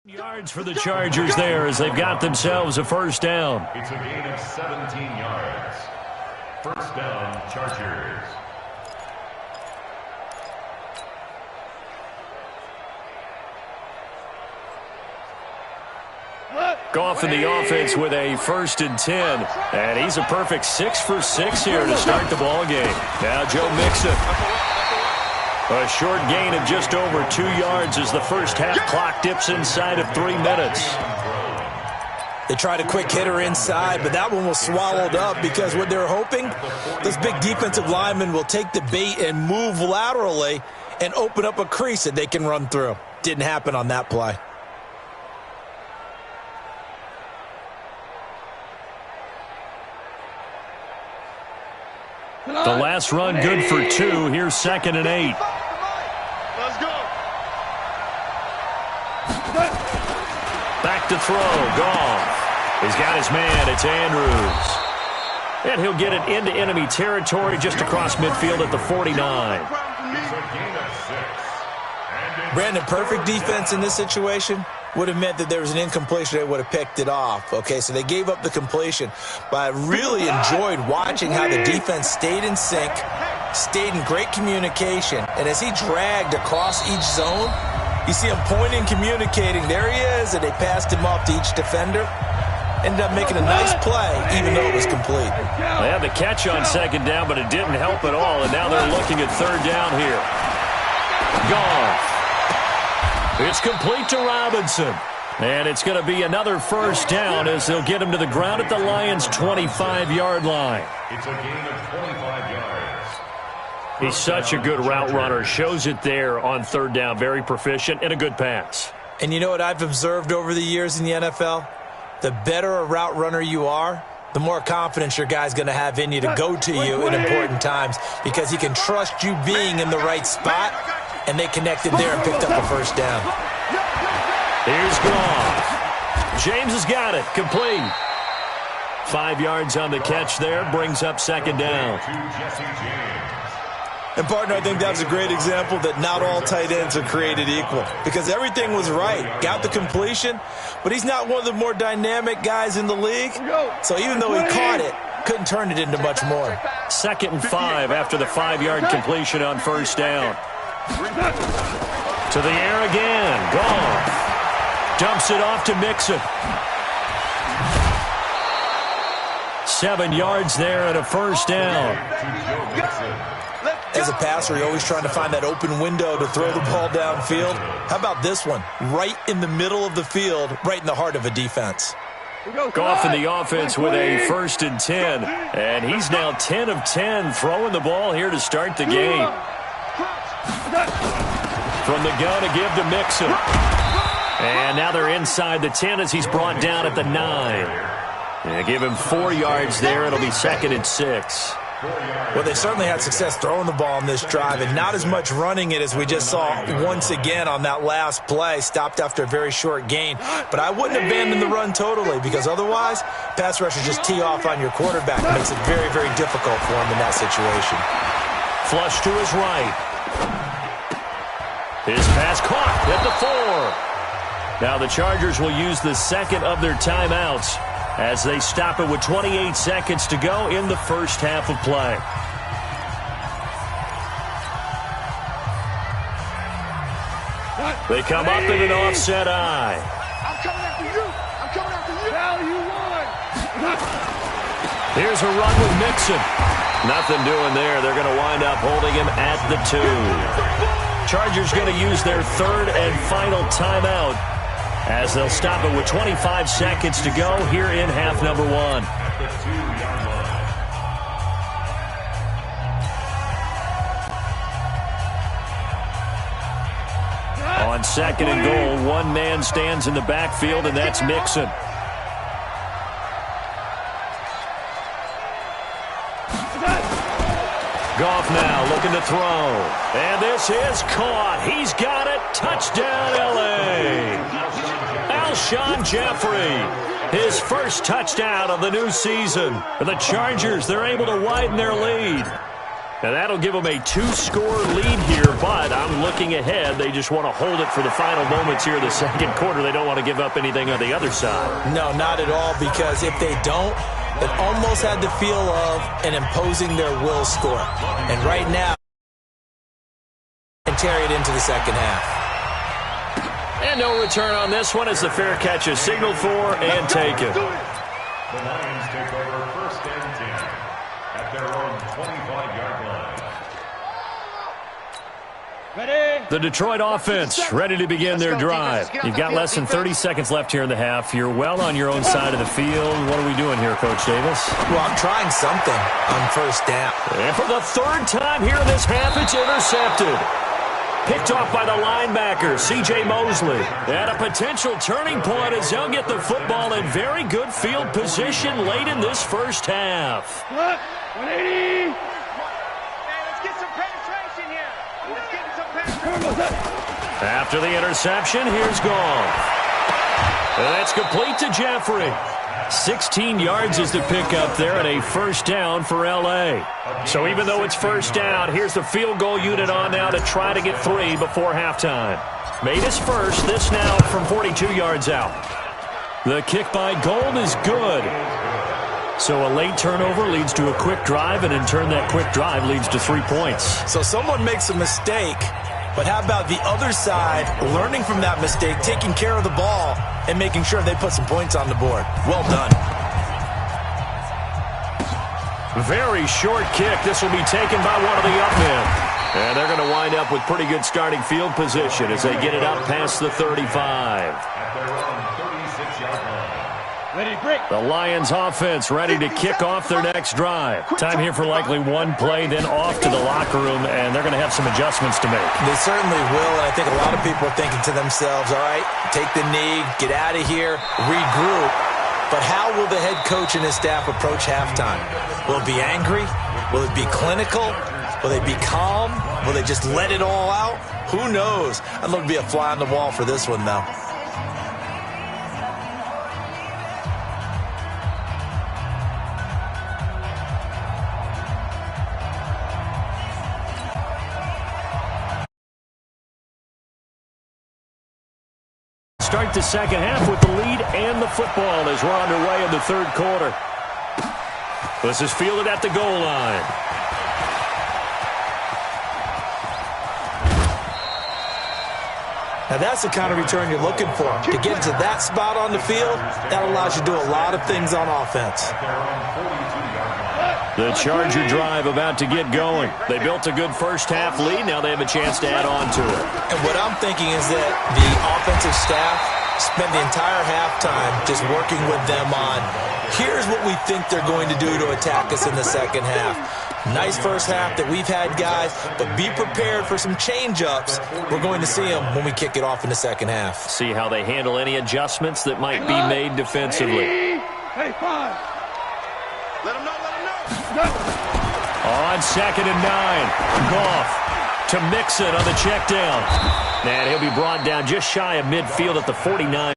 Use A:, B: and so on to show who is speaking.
A: Yards for the Chargers there as they've got themselves a first down.
B: It's a gain of 17 yards. First down, Chargers.
A: Goff in the offense with a 1st and 10. And he's a perfect 6 for 6 here to start the ball game. Now Joe Mixon. A short gain of just over 2 yards as the first half clock dips inside of 3 minutes.
C: They tried a quick hitter inside, but that one was swallowed up because what they're hoping, those big defensive linemen will take the bait and move laterally and open up a crease that they can run through. Didn't happen on that play.
A: The last run good for 2. Here's 2nd and 8.
D: Let's go.
A: Back to throw. Goff. He's got his man. It's Andrews. And he'll get it into enemy territory just across midfield at the 49.
C: Brandon, perfect defense in this situation would have meant that there was an incompletion. They would have picked it off. Okay, so they gave up the completion. But I really enjoyed watching how the defense stayed in sync, stayed in great communication. And as he dragged across each zone, you see him pointing, communicating. There he is, and they passed him off to each defender. Ended up making a nice play, even though it was complete.
A: They had the catch on 2nd down, but it didn't help at all. And now they're looking at 3rd down here. Goff. It's complete to Robinson. And it's going to be another first down as they'll get him to the ground at the Lions' 25-yard line.
B: It's a gain of 25 yards.
A: He's such a good route runner. Shows it there on 3rd down. Very proficient and a good pass.
C: And you know what I've observed over the years in the NFL? The better a route runner you are, the more confidence your guy's going to have in you to go to you in important times because he can trust you being in the right spot, and they connected there and picked up a first down.
A: Here's Goff. James has got it. Complete. 5 yards on the catch there. Brings up 2nd down.
C: And, partner, I think that was a great example that not all tight ends are created equal because everything was right. Got the completion, but he's not one of the more dynamic guys in the league. So even though he caught it, couldn't turn it into much more.
A: 2nd and 5 after the 5-yard completion on 1st down. To the air again. Goff dumps it off to Mixon. 7 yards there and a first down.
C: As a passer, you're always trying to find that open window to throw the ball downfield. How about this one? Right in the middle of the field, right in the heart of a defense.
A: Goff in the offense with a 1st and 10. And he's now 10 of 10 throwing the ball here to start the game. From the gun to give to Mixon. And now they're inside the 10 as he's brought down at the 9. And give him 4 yards there. It'll be 2nd and 6.
C: Well, they certainly had success throwing the ball on this drive and not as much running it as we just saw once again on that last play. Stopped after a very short gain. But I wouldn't abandon the run totally because otherwise, pass rushers just tee off on your quarterback. It makes it very, very difficult for him in that situation.
A: Flush to his right. His pass caught at the 4. Now the Chargers will use the 2nd of their timeouts as they stop it with 28 seconds to go in the first half of play. They come up in an offset eye.
D: I'm coming after you. I'm coming after you. Now you won.
A: Here's a run with Mixon. Nothing doing there. They're going to wind up holding him at the 2. Chargers going to use their 3rd and final timeout as they'll stop it with 25 seconds to go here in half number 1. On 2nd and goal, one man stands in the backfield, and that's Mixon. Goff now looking to throw. And this is caught. He's got it. Touchdown, L.A. Alshon Jeffrey, his first touchdown of the new season. For the Chargers, they're able to widen their lead. And that'll give them a 2-score lead here, but I'm looking ahead. They just want to hold it for the final moments here of the second quarter. They don't want to give up anything on the other side.
C: No, not at all, because if they don't, it almost had the feel of an imposing their will score. And right now, and carry it into the second half.
A: And no return on this one as the fair catch is signaled for and taken.
B: The Lions take over first and 10 at their own 25-yard line.
A: The Detroit offense ready to begin their drive. You've got less than 30 seconds left here in the half. You're well on your own side of the field. What are we doing here, Coach Davis?
C: Well, I'm trying something on first down.
A: And for the third time here in this half, it's intercepted. Picked off by the linebacker, C.J. Mosley. At a potential turning point as they'll get the football in very good field position late in this first half.
D: 180.
A: After the interception, here's Goff. And it's complete to Jeffrey. 16 yards is the pickup there and a first down for L.A. So even though it's first down, here's the field goal unit on now to try to get 3 before halftime. Made his first, this now from 42 yards out. The kick by Gold is good. So a late turnover leads to a quick drive, and in turn that quick drive leads to 3 points.
C: So someone makes a mistake, but how about the other side learning from that mistake, taking care of the ball, and making sure they put some points on the board? Well done.
A: Very short kick. This will be taken by one of the up men. And they're going to wind up with pretty good starting field position as they get it up past the 35.
B: At their own 36-yard line.
A: The Lions offense ready to kick off their next drive. Time here for likely one play, then off to the locker room, and they're going to have some adjustments to make.
C: They certainly will, and I think a lot of people are thinking to themselves, all right, take the knee, get out of here, regroup. But how will the head coach and his staff approach halftime? Will it be angry? Will it be clinical? Will they be calm? Will they just let it all out? Who knows? I'd love to be a fly on the wall for this one, though.
A: Start the second half with the lead and the football as we're underway in the third quarter. This is fielded at the goal line.
C: Now that's the kind of return you're looking for. To get to that spot on the field, that allows you to do a lot of things on offense.
A: The Charger drive about to get going. They built a good first half lead. Now they have a chance to add on to it.
C: And what I'm thinking is that the offensive staff spent the entire halftime just working with them on, here's what we think they're going to do to attack us in the second half. Nice first half that we've had, guys, but be prepared for some change-ups. We're going to see them when we kick it off in the second half.
A: See how they handle any adjustments that might be made defensively.
D: 85. Let them know.
A: On 2nd and 9, Goff to Mixon on the check down. And he'll be brought down just shy of midfield at the 49.